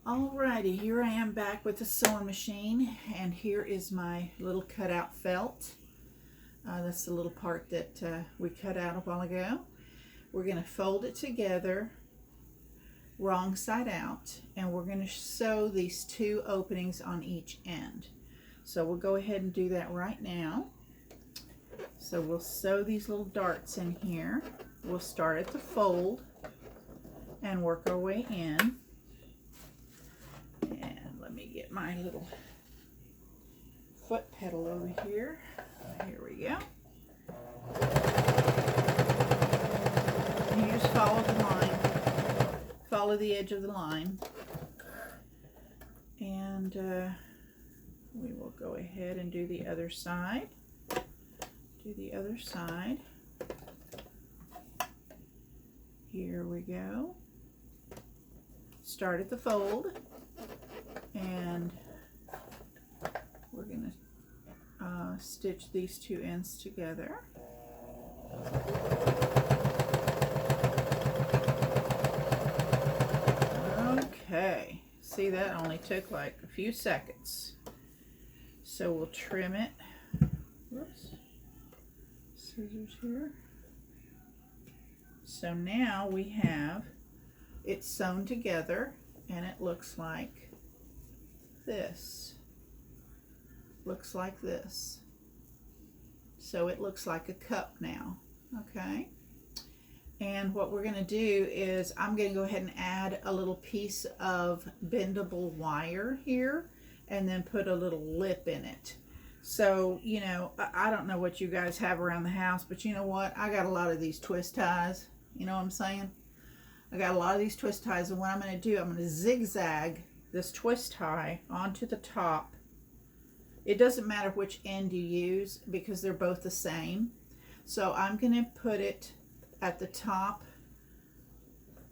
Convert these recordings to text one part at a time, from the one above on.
Alrighty, here I am back with the sewing machine, and here is my little cutout felt. That's the little part that we cut out a while ago. We're going to fold it together wrong side out, and we're going to sew these two openings on each end. So we'll go ahead and do that right now. So we'll sew these little darts in here. We'll start at the fold and work our way in. And let me get my little foot pedal over here. Here we go. And you just follow the line. Follow the edge of the line. And we will go ahead and do the other side. Do the other side. Here we go. Start at the fold. And we're going to stitch these two ends together. Okay, see, that only took like a few seconds. So we'll trim it. Whoops. Scissors here. So now we have it sewn together, and it looks like this. Looks like this. So it looks like a cup now. Okay. And what we're going to do is I'm going to go ahead and add a little piece of bendable wire here, and then put a little lip in it. So, you know, I don't know what you guys have around the house, but you know what? I got a lot of these twist ties. You know what I'm saying? I got a lot of these twist ties, and what I'm going to do, I'm going to zigzag this twist tie onto the top. It doesn't matter which end you use because they're both the same. So I'm going to put it at the top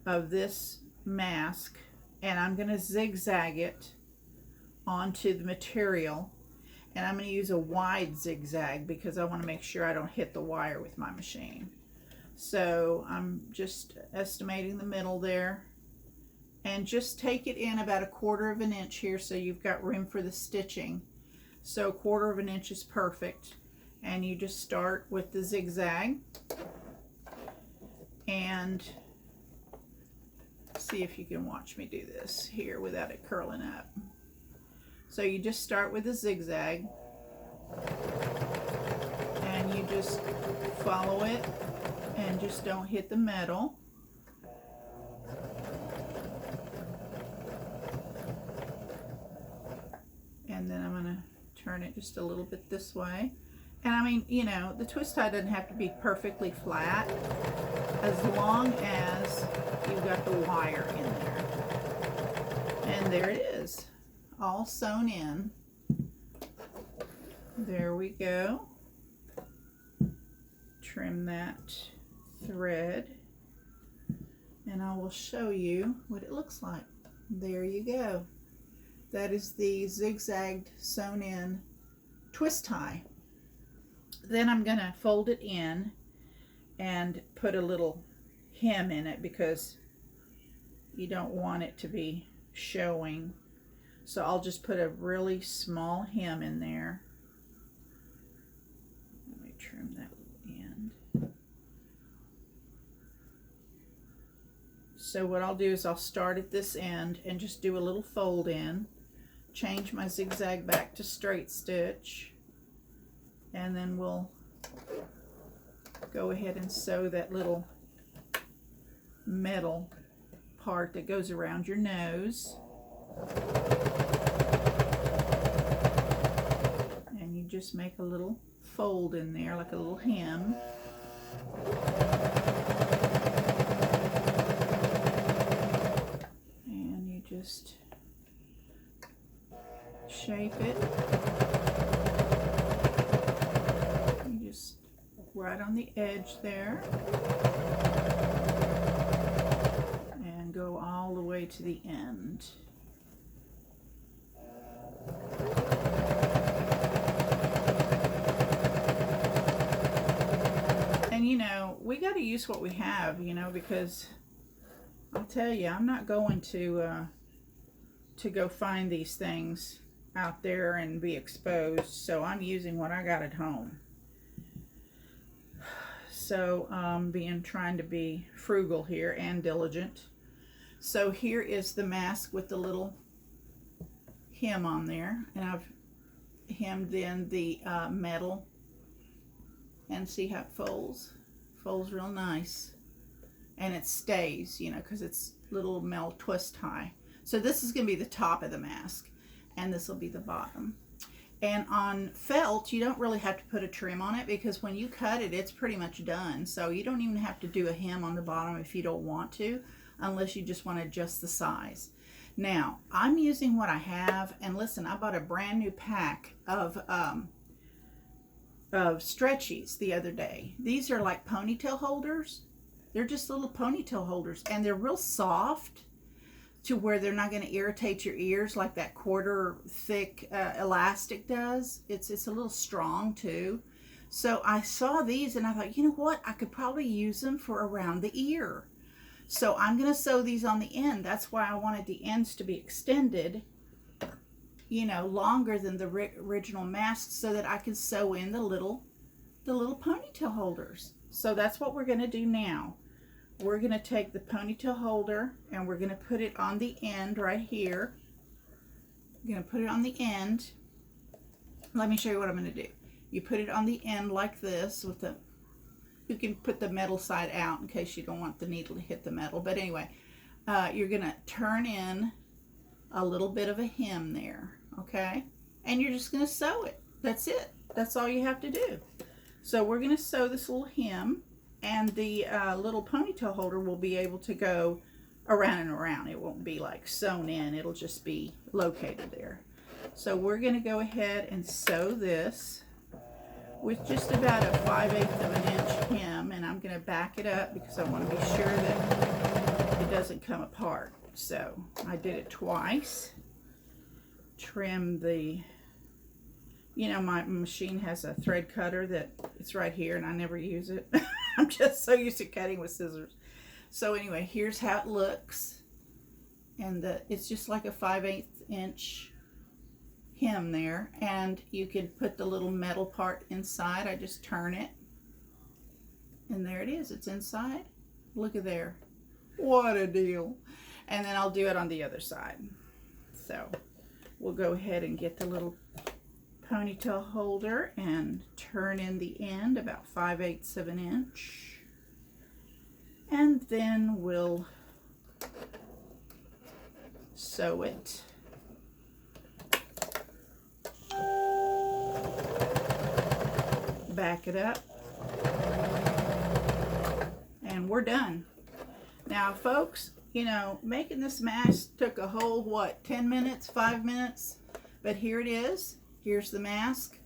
of this mask, and I'm going to zigzag it onto the material, and I'm going to use a wide zigzag because I want to make sure I don't hit the wire with my machine. So I'm just estimating the middle there, and just take it in about 1/4 of an inch here so you've got room for the stitching. So 1/4 of an inch is perfect, and you just start with the zigzag and see if you can watch me do this here without it curling up. So you just start with a zigzag, and you just follow it and just don't hit the metal. And then I'm going to turn it just a little bit this way. And I mean, you know, the twist tie doesn't have to be perfectly flat as long as you've got the wire in there. And there it is, all sewn in. There we go. Trim that thread, and I will show you what it looks like. There you go. That is the zigzagged sewn in twist tie. Then I'm going to fold it in and put a little hem in it because you don't want it to be showing. So I'll just put a really small hem in there. Let me trim that little end. So what I'll do is I'll start at this end and just do a little fold in, change my zigzag back to straight stitch, and then we'll go ahead and sew that little metal part that goes around your nose. And you just make a little fold in there, like a little hem. And you just shape it. You just right on the edge there. And go all the way to the end. And you know, we got to use what we have, you know, because I'll tell you, I'm not going to to go find these things out there and be exposed, so I'm using what I got at home. So trying to be frugal here and diligent. So here is the mask with the little hem on there, and I've hemmed in the metal, and see how it folds real nice, and it stays, you know, because it's little metal twist tie. So this is going to be the top of the mask, and this will be the bottom. And on felt, you don't really have to put a trim on it, because when you cut it, it's pretty much done. So you don't even have to do a hem on the bottom if you don't want to, unless you just want to adjust the size. Now, I'm using what I have, and listen, I bought a brand new pack of stretchies the other day. These are like ponytail holders. They're just little ponytail holders, and they're real soft to where they're not going to irritate your ears like that quarter thick elastic does. It's a little strong too. So I saw these and I thought, you know what, I could probably use them for around the ear. So I'm going to sew these on the end. That's why I wanted the ends to be extended, you know, longer than the original mask, so that I can sew in the little ponytail holders. So that's what we're going to do now. We're going to take the ponytail holder and we're going to put it on the end right here. I'm going to put it on the end. Let me show you what I'm going to do. You put it on the end like this with the, you can put the metal side out in case you don't want the needle to hit the metal. But anyway, you're going to turn in a little bit of a hem there, okay? And you're just going to sew it. That's it. That's all you have to do. So we're going to sew this little hem, and the little ponytail holder will be able to go around and around. It won't be like sewn in. It'll just be located there. So we're going to go ahead and sew this with just about a 5/8 of an inch hem, and I'm going to back it up because I want to be sure that it doesn't come apart. So I did it twice. Trim the, you know, my machine has a thread cutter that it's right here and I never use it. I'm just so used to cutting with scissors. So anyway, here's how it looks. And it's just like a 5/8 inch hem there. And you can put the little metal part inside. I just turn it. And there it is. It's inside. Look at there. What a deal. And then I'll do it on the other side. So we'll go ahead and get the little ponytail holder and turn in the end about 5/8 of an inch, and then we'll sew it. Back it up, and we're done. Now folks, you know, making this mask took a whole, what, 10 minutes, 5 minutes, but here it is. Here's the mask,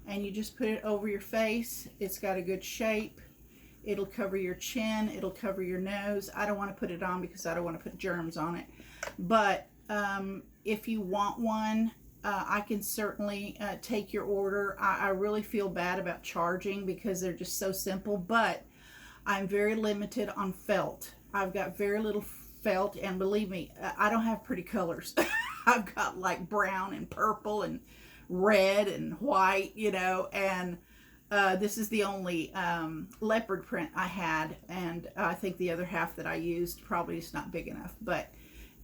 and you just put it over your face. It's got a good shape. It'll cover your chin. It'll cover your nose. I don't want to put it on because I don't want to put germs on it. But if you want one, I can certainly take your order. I really feel bad about charging because they're just so simple, but I'm very limited on felt. I've got very little felt, and believe me, I don't have pretty colors. I've got like brown and purple and red and white, you know, and this is the only leopard print I had, and I think the other half that I used probably is not big enough. But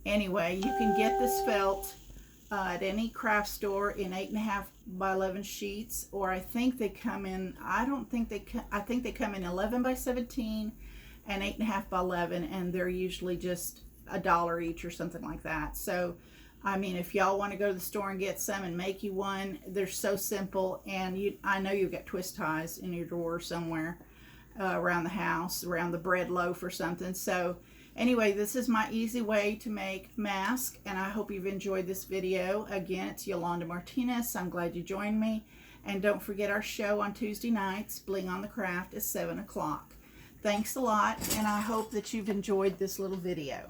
anyway, you can get this felt at any craft store in 8.5 by 11 sheets, or I think they come in, I think they come in 11 by 17 and 8.5 by 11, and they're usually just $1 each or something like that. So I mean, if y'all want to go to the store and get some and make you one, they're so simple. And I know you've got twist ties in your drawer somewhere around the house, around the bread loaf or something. So anyway, this is my easy way to make masks, and I hope you've enjoyed this video. Again, it's Yolanda Martinez. I'm glad you joined me. And don't forget our show on Tuesday nights, Bling on the Craft, at 7 o'clock. Thanks a lot, and I hope that you've enjoyed this little video.